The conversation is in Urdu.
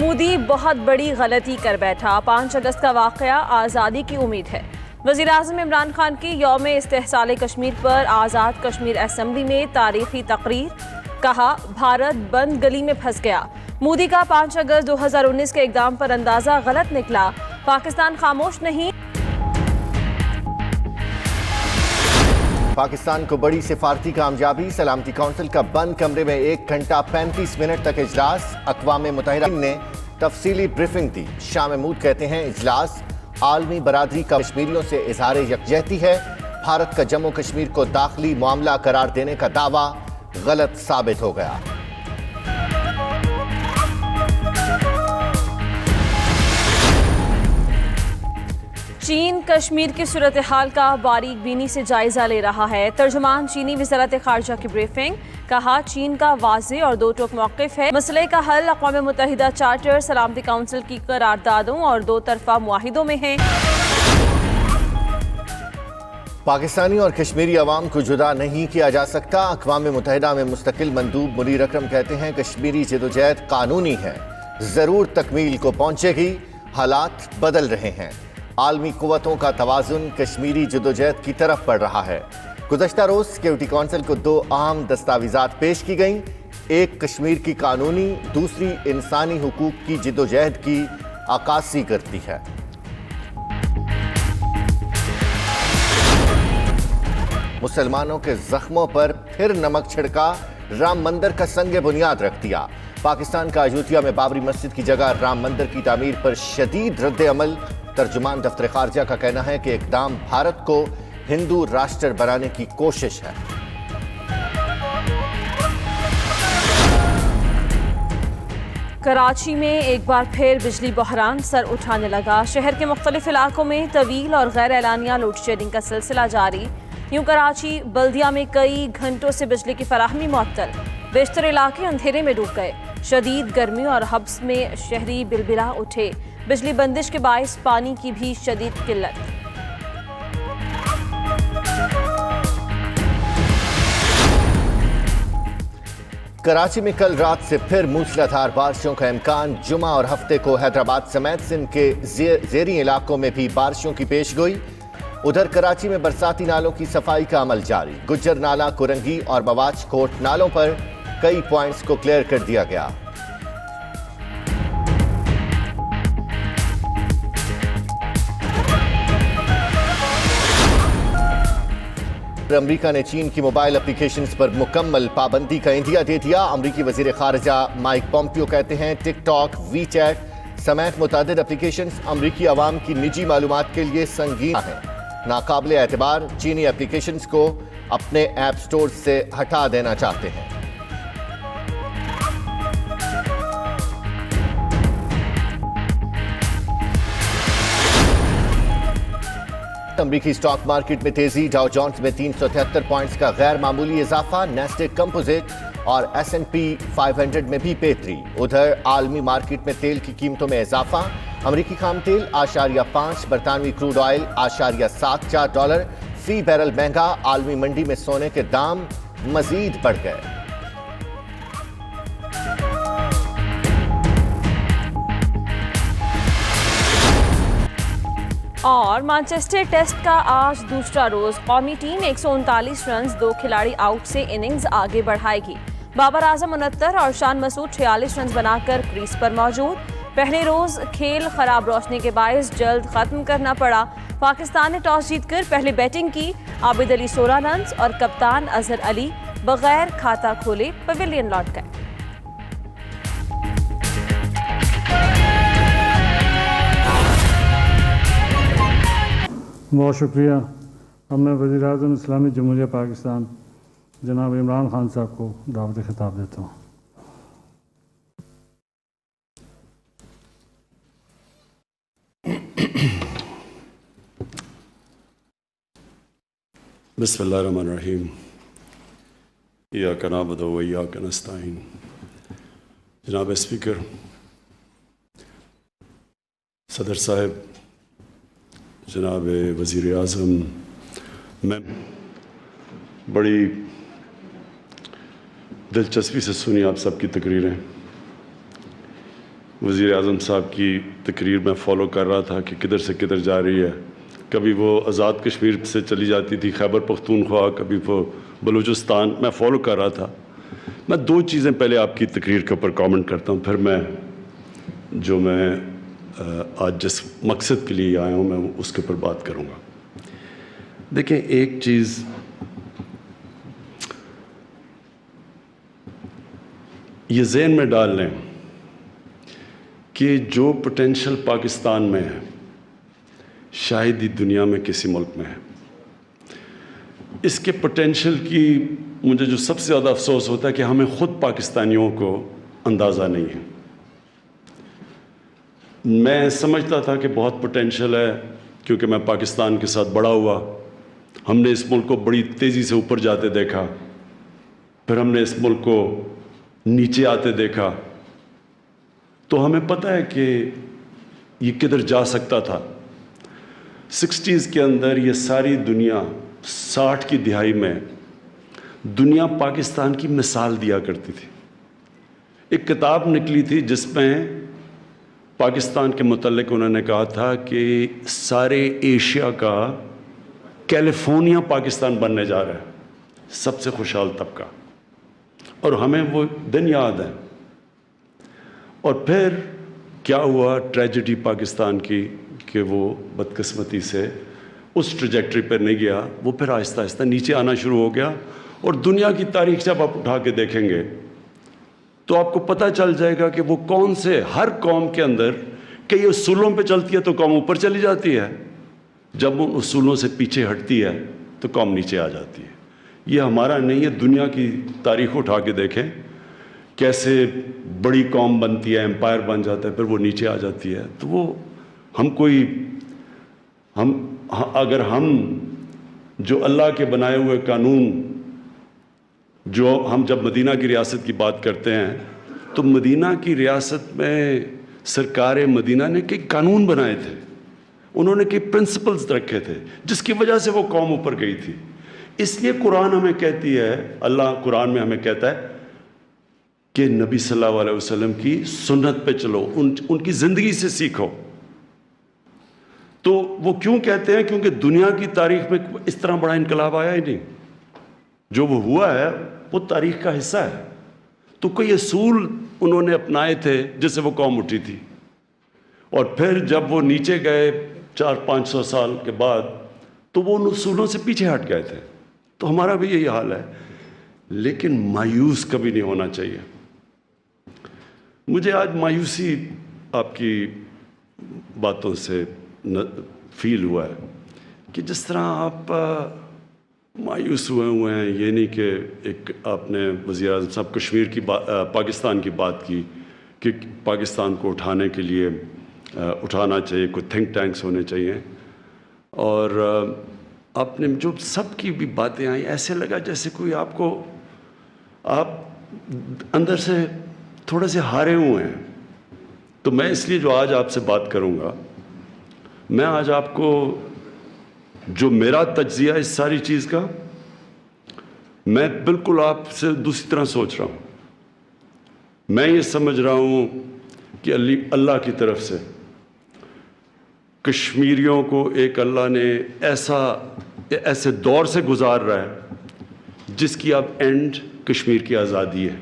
مودی بہت بڑی غلطی کر بیٹھا، 5 اگست کا واقعہ آزادی کی امید ہے۔ وزیر اعظم عمران خان کی یوم استحصال کشمیر پر آزاد کشمیر اسمبلی میں تاریخی تقریر، کہا بھارت بند گلی میں پھنس گیا۔ مودی کا 5 اگست 2019 کے اقدام پر اندازہ غلط نکلا، پاکستان خاموش نہیں۔ پاکستان کو بڑی سفارتی کامیابی، سلامتی کونسل کا بند کمرے میں 1 گھنٹہ 35 منٹ تک اجلاس، اقوام متحدہ نے تفصیلی بریفنگ دی۔ شاہ محمود کہتے ہیں اجلاس عالمی برادری کا کشمیریوں سے اظہار یکجہتی ہے، بھارت کا جموں کشمیر کو داخلی معاملہ قرار دینے کا دعویٰ غلط ثابت ہو گیا۔ چین کشمیر کی صورتحال کا باریک بینی سے جائزہ لے رہا ہے۔ ترجمان چینی وزارت خارجہ کی بریفنگ، کہا چین کا واضح اور دو ٹوک موقف ہے، مسئلے کا حل اقوام متحدہ چارٹر، سلامتی کونسل کی قراردادوں اور 2 طرفہ معاہدوں میں ہے۔ پاکستانی اور کشمیری عوام کو جدا نہیں کیا جا سکتا، اقوام متحدہ میں مستقل مندوب منیر اکرم کہتے ہیں کشمیری جدوجہد قانونی ہے، ضرور تکمیل کو پہنچے گی، حالات بدل رہے ہیں، عالمی قوتوں کا توازن کشمیری جدوجہد کی طرف بڑھ رہا ہے۔ گزشتہ روز سیکیورٹی کونسل کو 2 اہم دستاویزات پیش کی گئیں، ایک کشمیر کی قانونی، دوسری انسانی حقوق کی جدوجہد کی عکاسی کرتی ہے۔ مسلمانوں کے زخموں پر پھر نمک چھڑکا، رام مندر کا سنگ بنیاد رکھ دیا۔ پاکستان کا ایودھیا میں بابری مسجد کی جگہ رام مندر کی تعمیر پر شدید رد عمل، ترجمان دفتر خارجہ کا کہنا ہے کہ اقدام بھارت کو ہندو راشٹر بنانے کی کوشش ہے۔ کراچی میں ایک بار پھر بجلی بحران سر اٹھانے لگا، شہر کے مختلف علاقوں میں طویل اور غیر اعلانیہ لوڈ شیڈنگ کا سلسلہ جاری، یوں کراچی بلدیہ میں کئی گھنٹوں سے بجلی کی فراہمی معطل، بیشتر علاقے اندھیرے میں ڈوب گئے، شدید گرمی اور حبس میں شہری بلبلا اٹھے، بجلی بندش کے باعث پانی کی بھی شدید قلت۔ کراچی میں کل رات سے پھر موسلادھار بارشوں کا امکان، جمعہ اور ہفتے کو حیدرآباد سمیت سندھ کے زیریں علاقوں میں بھی بارشوں کی پیش گوئی۔ ادھر کراچی میں برساتی نالوں کی صفائی کا عمل جاری، گجر نالہ، کورنگی اور مواج کوٹ نالوں پر کئی پوائنٹس کو کلیئر کر دیا گیا۔ امریکہ نے چین کی موبائل اپلیکیشنز پر مکمل پابندی کا عندیہ دے دیا۔ امریکی وزیر خارجہ مائک پومپیو کہتے ہیں ٹک ٹاک، وی چیٹ سمیت متعدد اپلیکیشنز امریکی عوام کی نجی معلومات کے لیے سنگین ہیں، ناقابل اعتبار چینی اپلیکیشنز کو اپنے ایپ سٹور سے ہٹا دینا چاہتے ہیں۔ امریکی اسٹاک مارکیٹ میں تیزی، ڈاؤ جونز میں 373 پوائنٹس کا غیر معمولی اضافہ، نیسڈیک کمپوزٹ اور ایس&پی 500 میں بھی بہتری۔ ادھر عالمی مارکیٹ میں تیل کی قیمتوں میں اضافہ، امریکی خام تیل $0.5، برطانوی کروڈ آئل $0.74 فی بیرل مہنگا، عالمی منڈی میں سونے کے دام مزید بڑھ گئے۔ اور مانچسٹر ٹیسٹ کا آج دوسرا روز، قومی ٹیم 139 رنز 2 کھلاڑی آؤٹ سے اننگز آگے بڑھائے گی۔ بابر اعظم 69 اور شان مسعود 46 رنز بنا کر کریز پر موجود۔ پہلے روز کھیل خراب روشنی کے باعث جلد ختم کرنا پڑا، پاکستان نے ٹاس جیت کر پہلے بیٹنگ کی، عابد علی 16 رنز اور کپتان اظہر علی بغیر کھاتا کھولے پویلین لوٹ گئے۔ بہت شکریہ۔ اب میں وزیر اعظم اسلامی جمہوریہ پاکستان جناب عمران خان صاحب کو دعوت خطاب دیتا ہوں۔ بسم اللہ الرحمن الرحیم، ایاک نعبد و ایاک نستعین۔ جناب اسپیکر، صدر صاحب، جناب وزیر اعظم، میں بڑی دلچسپی سے سنی آپ سب کی تقریریں۔ وزیر اعظم صاحب کی تقریر میں فالو کر رہا تھا کہ کدھر سے کدھر جا رہی ہے. کبھی وہ آزاد کشمیر سے چلی جاتی تھی خیبر پختونخوا, کبھی وہ بلوچستان. میں فالو کر رہا تھا. میں 2 چیزیں پہلے آپ کی تقریر کے اوپر کامنٹ کرتا ہوں, پھر میں آج جس مقصد کے لیے آیا ہوں میں اس کے اوپر بات کروں گا. دیکھیں, ایک چیز یہ ذہن میں ڈال لیں کہ جو پوٹینشل پاکستان میں ہے شاید ہی دنیا میں کسی ملک میں ہے. اس کے پوٹینشل کی مجھے جو سب سے زیادہ افسوس ہوتا ہے کہ ہمیں خود پاکستانیوں کو اندازہ نہیں ہے. میں سمجھتا تھا کہ بہت پوٹینشل ہے کیونکہ میں پاکستان کے ساتھ بڑا ہوا. ہم نے اس ملک کو بڑی تیزی سے اوپر جاتے دیکھا, پھر ہم نے اس ملک کو نیچے آتے دیکھا, تو ہمیں پتہ ہے کہ یہ کدھر جا سکتا تھا. 60s کے اندر یہ ساری دنیا, 60 کی دہائی میں دنیا پاکستان کی مثال دیا کرتی تھی. ایک کتاب نکلی تھی جس میں پاکستان کے متعلق انہوں نے کہا تھا کہ سارے ایشیا کا کیلیفورنیا پاکستان بننے جا رہا ہے, سب سے خوشحال طبقہ. اور ہمیں وہ دن یاد ہے. اور پھر کیا ہوا ٹریجڈی پاکستان کی کہ وہ بدقسمتی سے اس ٹریجیکٹری پر نہیں گیا, وہ پھر آہستہ آہستہ نیچے آنا شروع ہو گیا. اور دنیا کی تاریخ جب آپ اٹھا کے دیکھیں گے تو آپ کو پتہ چل جائے گا کہ وہ کون سے, ہر قوم کے اندر کئی اصولوں پہ چلتی ہے تو قوم اوپر چلی جاتی ہے, جب ان اصولوں سے پیچھے ہٹتی ہے تو قوم نیچے آ جاتی ہے. یہ ہمارا نہیں ہے, دنیا کی تاریخ اٹھا کے دیکھیں کیسے بڑی قوم بنتی ہے, امپائر بن جاتا ہے, پھر وہ نیچے آ جاتی ہے. تو وہ اگر ہم جو اللہ کے بنائے ہوئے قانون, جو ہم جب مدینہ کی ریاست کی بات کرتے ہیں تو مدینہ کی ریاست میں سرکار مدینہ نے کئی قانون بنائے تھے, انہوں نے کئی پرنسپلز رکھے تھے جس کی وجہ سے وہ قوم اوپر گئی تھی. اس لیے قرآن ہمیں کہتی ہے, اللہ قرآن میں ہمیں کہتا ہے کہ نبی صلی اللہ علیہ وسلم کی سنت پہ چلو, ان کی زندگی سے سیکھو. تو وہ کیوں کہتے ہیں؟ کیونکہ دنیا کی تاریخ میں اس طرح بڑا انقلاب آیا ہی نہیں. جو وہ ہوا ہے وہ تاریخ کا حصہ ہے. تو کوئی اصول انہوں نے اپنائے تھے جس سے وہ قوم اٹھی تھی, اور پھر جب وہ نیچے گئے 400-500 سال کے بعد تو وہ ان اصولوں سے پیچھے ہٹ گئے تھے. تو ہمارا بھی یہی حال ہے. لیکن مایوس کبھی نہیں ہونا چاہیے. مجھے آج مایوسی آپ کی باتوں سے فیل ہوا ہے کہ جس طرح آپ مایوس ہوئے ہیں. یہ نہیں کہ ایک آپ نے وزیر اعظم صاحب کشمیر کی پاکستان کی بات کی کہ پاکستان کو اٹھانے کے لیے اٹھانا چاہیے, کوئی تھنک ٹینکس ہونے چاہیے, اور آپ نے جو سب کی بھی باتیں آئیں ایسے لگا جیسے کوئی آپ اندر سے تھوڑے سے ہارے ہوئے ہیں. تو میں اس لیے جو آج آپ سے بات کروں گا, میں آج آپ کو جو میرا تجزیہ اس ساری چیز کا, میں بالکل آپ سے دوسری طرح سوچ رہا ہوں. میں یہ سمجھ رہا ہوں کہ اللہ کی طرف سے کشمیریوں کو ایک اللہ نے ایسے دور سے گزار رہا ہے جس کی اب اینڈ کشمیر کی آزادی ہے.